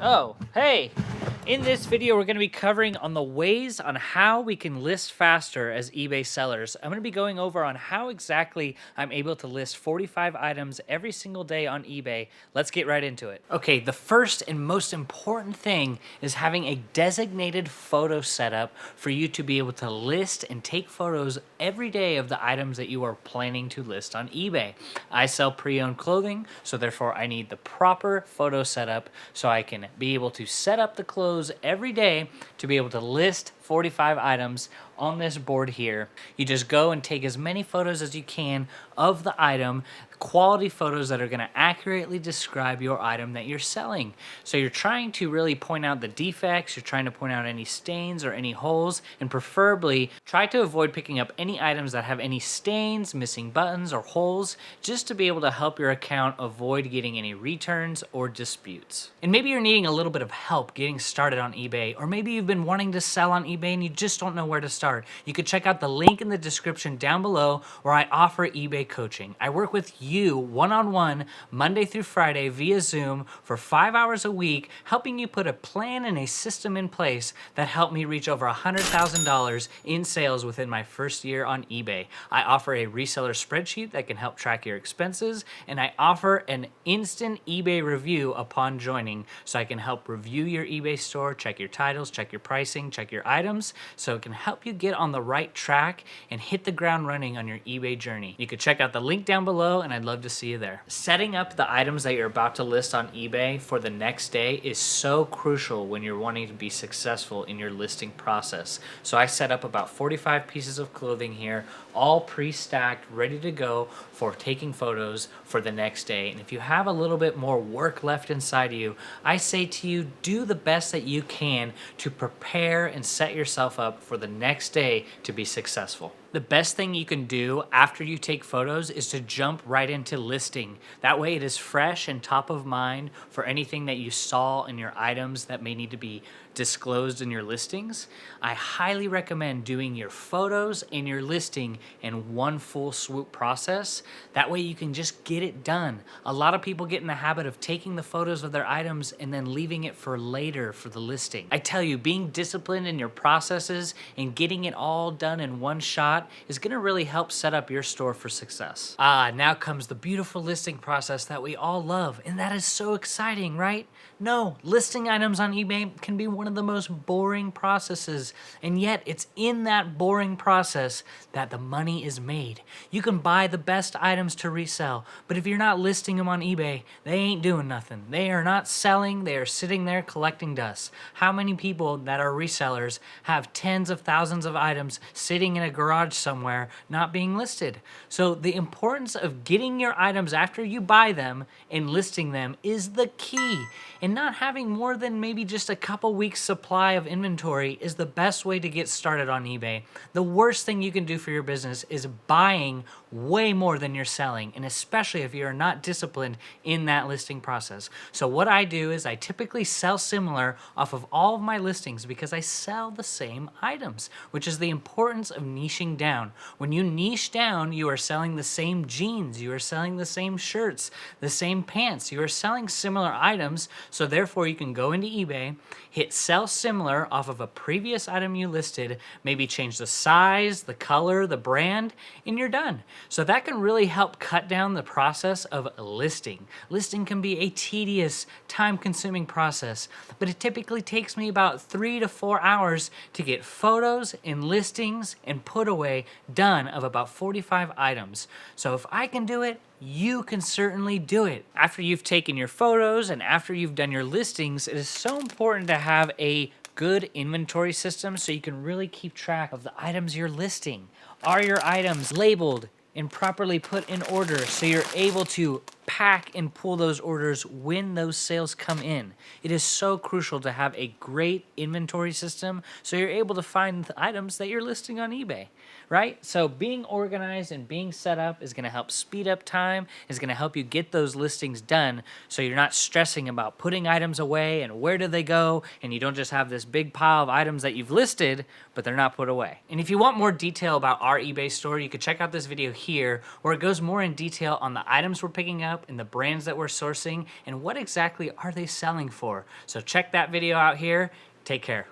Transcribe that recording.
Oh, hey! In this video, we're going to be covering on the ways on how we can list faster as eBay sellers. I'm going to be going over on how exactly I'm able to list 45 items every single day on eBay. Let's get right into it. Okay, the first and most important thing is having a designated photo setup for you to be able to list and take photos every day of the items that you are planning to list on eBay. I sell pre-owned clothing, so therefore I need the proper photo setup so I can be able to set up the clothes every day to be able to list 45 items on this board here. You just go and take as many photos as you can of the item, quality photos that are going to accurately describe your item that you're selling. So you're trying to really point out the defects, you're trying to point out any stains or any holes, and preferably try to avoid picking up any items that have any stains, missing buttons, or holes, just to be able to help your account avoid getting any returns or disputes. And maybe you're needing a little bit of help getting started on eBay, or maybe you've been wanting to sell on eBay and you just don't know where to start. You could check out the link in the description down below where I offer eBay coaching. I work with you one-on-one Monday through Friday via Zoom for 5 hours a week, helping you put a plan and a system in place that helped me reach over $100,000 in sales within my first year on eBay. I offer a reseller spreadsheet that can help track your expenses, and I offer an instant eBay review upon joining, so I can help review your eBay store, check your titles, check your pricing, check your items, so it can help you get on the right track and hit the ground running on your eBay journey. You can check out the link down below, and I'd love to see you there. Setting up the items that you're about to list on eBay for the next day is so crucial when you're wanting to be successful in your listing process. So I set up about 45 pieces of clothing here, all pre-stacked, ready to go for taking photos for the next day. And if you have a little bit more work left inside of you, I say to you, do the best that you can to prepare and set yourself up for the next day to be successful. The best thing you can do after you take photos is to jump right into listing. That way it is fresh and top of mind for anything that you saw in your items that may need to be disclosed in your listings. I highly recommend doing your photos and your listing in one full swoop process. That way you can just get it done. A lot of people get in the habit of taking the photos of their items and then leaving it for later for the listing. I tell you, being disciplined in your processes and getting it all done in one shot is going to really help set up your store for success. Now comes the beautiful listing process that we all love, and that is so exciting, right? No, listing items on eBay can be one of the most boring processes, and yet it's in that boring process that the money is made. You can buy the best items to resell, but if you're not listing them on eBay, they ain't doing nothing. They are not selling, they are sitting there collecting dust. How many people that are resellers have tens of thousands of items sitting in a garage somewhere not being listed? So the importance of getting your items after you buy them and listing them is the key. And not having more than maybe just a couple weeks supply of inventory is the best way to get started on eBay. The worst thing you can do for your business is buying way more than you're selling, and especially if you're not disciplined in that listing process. So what I do is I typically sell similar off of all of my listings because I sell the same items, which is the importance of niching down. When you niche down, you are selling the same jeans, you are selling the same shirts, the same pants, you are selling similar items, so therefore you can go into eBay, hit sell similar off of a previous item you listed, maybe change the size, the color, the brand, and you're done. So that can really help cut down the process of listing. Listing can be a tedious, time-consuming process, but it typically takes me about 3 to 4 hours to get photos and listings and put away done of about 45 items. So if I can do it, you can certainly do it. After you've taken your photos and after you've done your listings, it is so important to have a good inventory system so you can really keep track of the items you're listing. Are your items labeled and properly put in order so you're able to pack and pull those orders when those sales come in? It is so crucial to have a great inventory system so you're able to find the items that you're listing on eBay, right? So being organized and being set up is going to help speed up time, is going to help you get those listings done so you're not stressing about putting items away and where do they go, and you don't just have this big pile of items that you've listed but they're not put away. And if you want more detail about our eBay store, you can check out this video here where it goes more in detail on the items we're picking up and the brands that we're sourcing and what exactly are they selling for. So check that video out here. Take care.